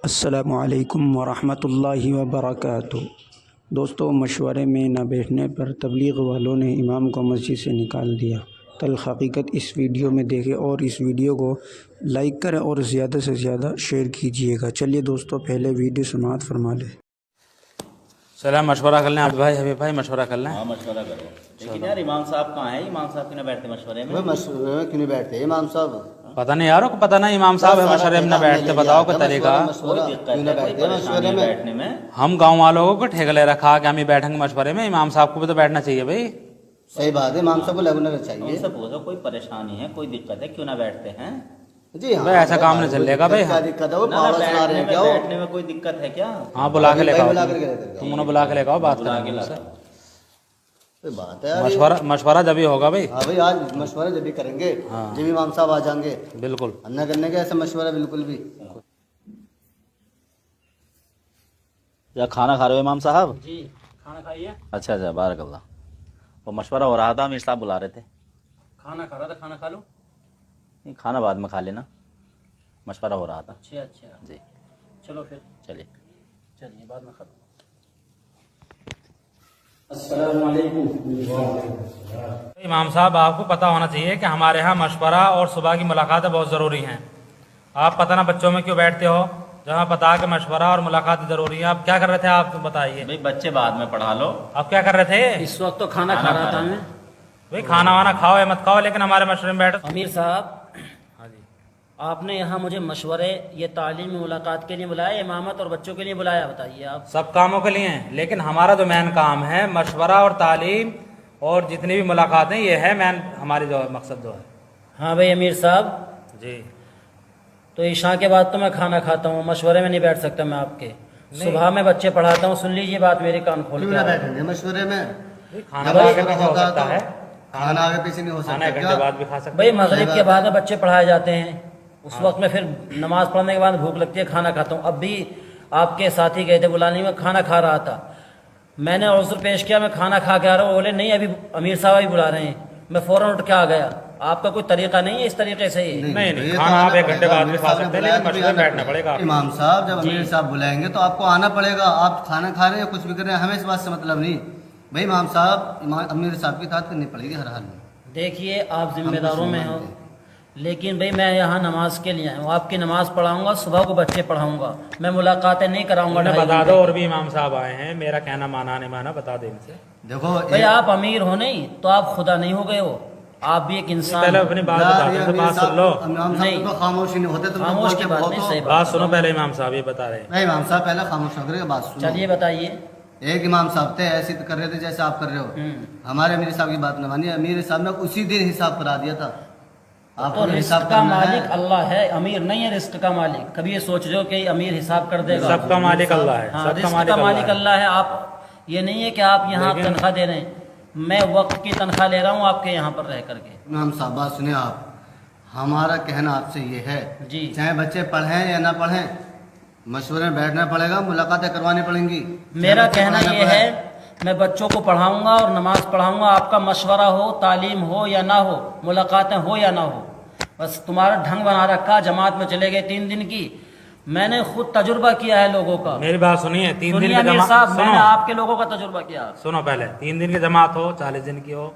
السلام علیکم ورحمۃ اللہ وبرکاتہ۔ دوستو، مشورے میں نہ بیٹھنے پر تبلیغ والوں نے امام کو مسجد سے نکال دیا۔ تلخ حقیقت اس ویڈیو میں دیکھیں اور اس ویڈیو کو لائک کریں اور زیادہ سے زیادہ شیئر کیجیے گا۔ چلیے دوستو، پہلے ویڈیو سماعت فرما لیں۔ چلیں مشورہ کر لیں، عبد بھائی حبیب بھائی مشورہ کر لیں۔ ہاں مشورہ کرو، لیکن یار امام صاحب کہاں ہیں؟ امام صاحب کیوں نہ بیٹھتے مشورے میں؟ مشورے میں کیوں نہیں بیٹھتے امام صاحب؟ پتہ نہیں یارو کو پتہ نہیں امام صاحب ہے مشورے میں نہ بیٹھتے، بتاؤ کہ طریقہ۔ کوئی دقت ہے، کوئی پریشانی ہے بیٹھنے میں؟ ہم گاؤں والوں کو ٹھیک لے رکھا کہ ہم ہی بیٹھیں گے مشورے میں، امام صاحب کو بھی تو بیٹھنا چاہیے بھائی۔ صحیح بات ہے، امام صاحب کو لگنا ان چاہیے۔ سے پوچھو کوئی پریشانی ہے، کوئی دقت ہے، کیوں نہ بیٹھتے ہیں؟ جی ہاں بھائی ایسا کام نہیں چلے گا بھائی۔ کیا دقت ہے؟ وہ نہ پاور چلا رہے ہیں کیا؟ وہ بیٹھنے میں کوئی دقت ہے کیا؟ ہاں بلا کے لے کے بلا آؤ، کر کے لیتے تم انہیں بلا کے لے کے آؤ، بات بلا کے کریں گے لاتا ان سے۔ ہوں۔ کوئی بات ہے یار، مشورہ جب ہی ہوگا بھائی۔ ہاں بھائی آج مشورہ جب بھی کریں گے جب امام صاحب آ جائیں گے، بالکل نہ کرنے کے ایسا مشورہ بالکل بھی۔ کیا کھانا کھا رہے ہو امام صاحب؟ جی کھانا کھائیے۔ اچھا اچھا، بارک اللہ۔ وہ مشورہ ہو رہا تھا، امیر صاحب بلا رہے تھے۔ کھانا کھا رہا تھا، کھانا کھا لو۔ نہیں، کھانا بعد میں کھا لینا، مشورہ ہو رہا تھا۔ اچھا جی چلو پھر چلیے۔ چلیے بعد میں کھا لو۔ السلام علیکم۔ امام صاحب آپ کو پتہ ہونا چاہیے کہ ہمارے ہاں مشورہ اور صبح کی ملاقاتیں بہت ضروری ہیں۔ آپ پتہ نہ بچوں میں کیوں بیٹھتے ہو جہاں پتا کہ مشورہ اور ملاقات ضروری ہے۔ آپ کیا کر رہے تھے؟ آپ بتائیے، بھائی بچے بعد میں پڑھا لو۔ آپ کیا کر رہے تھے؟ اس وقت تو کھانا کھا رہا تھا میں۔ بھائی کھانا وانا کھاؤ یا مت کھاؤ، لیکن ہمارے مشورے میں بیٹھو۔ امیر صاحب، ہاں جی، آپ نے یہاں مجھے مشورے یہ تعلیمی ملاقات کے لیے بلایا، امامت اور بچوں کے لیے بلایا؟ بتائیے آپ۔ سب کاموں کے لیے ہیں، لیکن ہمارا جو مین کام ہے مشورہ اور تعلیم اور جتنی بھی ملاقاتیں، یہ ہے مین ہماری جو مقصد جو ہے۔ ہاں بھائی امیر صاحب، جی تو عشاء کے بعد تو میں کھانا کھاتا ہوں، مشورے میں نہیں بیٹھ سکتا میں آپ کے۔ صبح میں بچے پڑھاتا ہوں، سن لیجیے بات میری، کان کھول کیوں کے نہ آپ۔ بیٹھیں گے مشورے میں؟ کھانا کھا کے پیچھے ہو ہوگا سکتا تو ہے، کھانا آگے پیچھے نہیں ہو کھانا ایک سکتا گھنٹے کیا؟ بعد بھی کھا سکتے بھائی ہیں۔ مغرب کے بعد میں بچے پڑھائے جاتے ہیں، اس وقت میں پھر نماز پڑھنے کے بعد بھوک لگتی ہے، کھانا کھاتا ہوں۔ اب بھی آپ کے ساتھی گئے تھے بلانے میں، کھانا کھا رہا تھا، میں نے عذر پیش کیا میں کھانا کھا کے آ رہا ہوں، بولے نہیں ابھی امیر صاحب بھی بلا رہے ہیں، میں فوراً اٹھ کے آ گیا۔ آپ کا کوئی طریقہ نہیں ہے اس طریقے سے ہی؟ نہیں، کھانا آپ ایک گھنٹے بعد بھی کھا سکتے ہیں، لیکن مشورے میں بیٹھنا پڑے گا۔ امام صاحب جب امیر صاحب بلائیں گے تو آپ کو آنا پڑے گا۔ آپ کھانا کھا رہے ہیں یا کچھ بھی کر رہے ہیں، ہمیں اس بات سے مطلب نہیں۔ بھائی امام صاحب امیر صاحب کی اطاعت کرنی پڑے گی ہر حال میں۔ دیکھیے آپ ذمہ داروں میں ہو، لیکن بھئی میں یہاں نماز کے لیے آیا ہوں، آپ کی نماز پڑھاؤں گا، صبح کو بچے پڑھاؤں گا، میں ملاقاتیں نہیں کراؤں گا۔ انہیں بتا دو، اور بھی امام صاحب آئے ہیں، میرا کہنا مانا نہیں مانا بتا دیں ان سے۔ دیکھو بھئی آپ امیر ہو نہیں تو آپ خدا نہیں ہو گئے ہو، آپ بھی ایک انسان پہلے ہو۔ اپنی بات بتا دیں، تو بات سن لو، امام صاحب تو خاموش ہی نہیں ہوتے، تم خاموش کی بات نہیں، صحیح بات سنو پہلے، امام صاحب یہ بتا رہے ہیں۔ نہیں امام صاحب پہلے خاموش ہو کر بات سنو۔ چلیے بتائیے۔ ایک امام صاحب تھے ایسے کر رہے تھے جیسے آپ کر رہے ہو، ہمارے امیر صاحب کی بات نہ مانی، امیر صاحب نے اسی دن حساب کرا دیا تھا۔ آپ تو کو رزق حساب کا کرنا ہے۔ مالک اللہ ہے، امیر نہیں ہے رزق کا مالک۔ کبھی یہ سوچ رہے ہو کہ امیر حساب کر دے گا؟ سب کا مالک اللہ ہے، ہاں، سب کا رزق کا مالک ہے۔ اللہ ہے۔ آپ یہ نہیں ہے کہ آپ یہاں تنخواہ دے رہے ہیں، میں وقت کی تنخواہ لے رہا ہوں آپ کے یہاں پر رہ کر کے۔ امام صاحب بات سنیں آپ، ہمارا کہنا آپ سے یہ ہے جی، چاہے بچے پڑھیں یا نہ پڑھیں، مشورے میں بیٹھنا پڑے گا، ملاقاتیں کروانی پڑیں گی۔ میرا کہنا یہ ہے میں بچوں کو پڑھاؤں گا اور نماز پڑھاؤں گا، آپ کا مشورہ ہو، تعلیم ہو یا نہ ہو، ملاقاتیں ہو یا نہ ہو، بس تمہارا ڈھنگ بنا رکھا، جماعت میں چلے گئے 3 دن کی۔ میں نے خود تجربہ کیا ہے لوگوں کا۔ میری بات سنیے، 3 دن سنیے کی امیر جماعت، صاحب، میں نے سنو آپ کے لوگوں کا تجربہ کیا۔ سنو پہلے، 3 دن کی جماعت ہو، 40 دن کی ہو،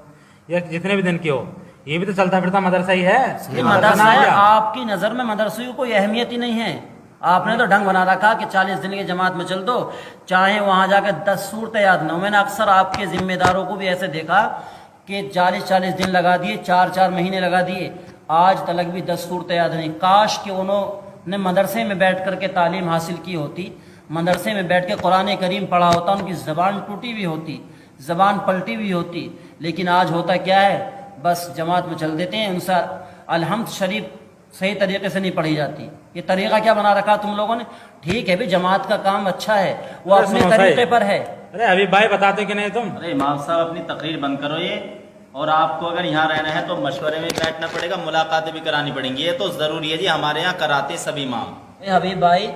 یا جتنے بھی دن کی ہو، یہ بھی تو چلتا پھرتا مدرسہ ہی ہے۔ یہ مدرسہ ہے، آپ کی نظر میں مدرسے کی کوئی اہمیت ہی نہیں ہے۔ آپ نے تو ڈھنگ بنا رکھا کہ 40 دن کی جماعت میں چل دو، چاہے وہاں جا کے 10 صورتیں یاد نہ ہو۔ میں نے اکثر آپ کے ذمہ داروں کو بھی ایسے دیکھا کہ 40 دن لگا دیے، 4 مہینے لگا دیے، آج تلک بھی 10 صورتیں یاد نہیں۔ کاش کہ انہوں نے مدرسے میں بیٹھ کر کے تعلیم حاصل کی ہوتی، مدرسے میں بیٹھ کے قرآن کریم پڑھا ہوتا، ان کی زبان ٹوٹی ہوئی ہوتی، زبان پلٹی ہوئی ہوتی۔ لیکن آج ہوتا کیا ہے، بس جماعت میں چل دیتے ہیں، ان سے الحمد شریف صحیح طریقے سے نہیں پڑھی جاتی۔ یہ طریقہ کیا بنا رکھا تم لوگوں نے؟ ٹھیک ہے بھی، جماعت کا کام اچھا ہے، وہ اپنے طریقے پر ہے۔ ارے ابھی بھائی بتاتے کہ نہیں تم؟ ارے امام صاحب اپنی تقریر بند کرو یہ، اور آپ کو اگر یہاں رہنا ہے تو مشورے میں بیٹھنا پڑے گا، ملاقاتیں بھی کرانی پڑیں گی، یہ تو ضروری ہے جی، ہمارے یہاں کراتے سب امام۔ حبیب بھائی،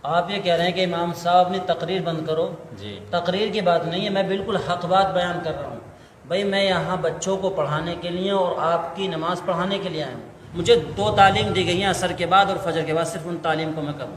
آپ یہ کہہ رہے ہیں کہ امام صاحب اپنی تقریر بند کرو، جی تقریر کی بات نہیں ہے، میں بالکل حق بات بیان کر رہا ہوں۔ بھائی میں یہاں بچوں کو پڑھانے کے لیے اور آپ کی نماز پڑھانے کے لیے آیا ہوں۔ مجھے 2 تعلیم دی گئی ہیں، عصر کے بعد اور فجر کے بعد، صرف ان تعلیم کو میں کروں۔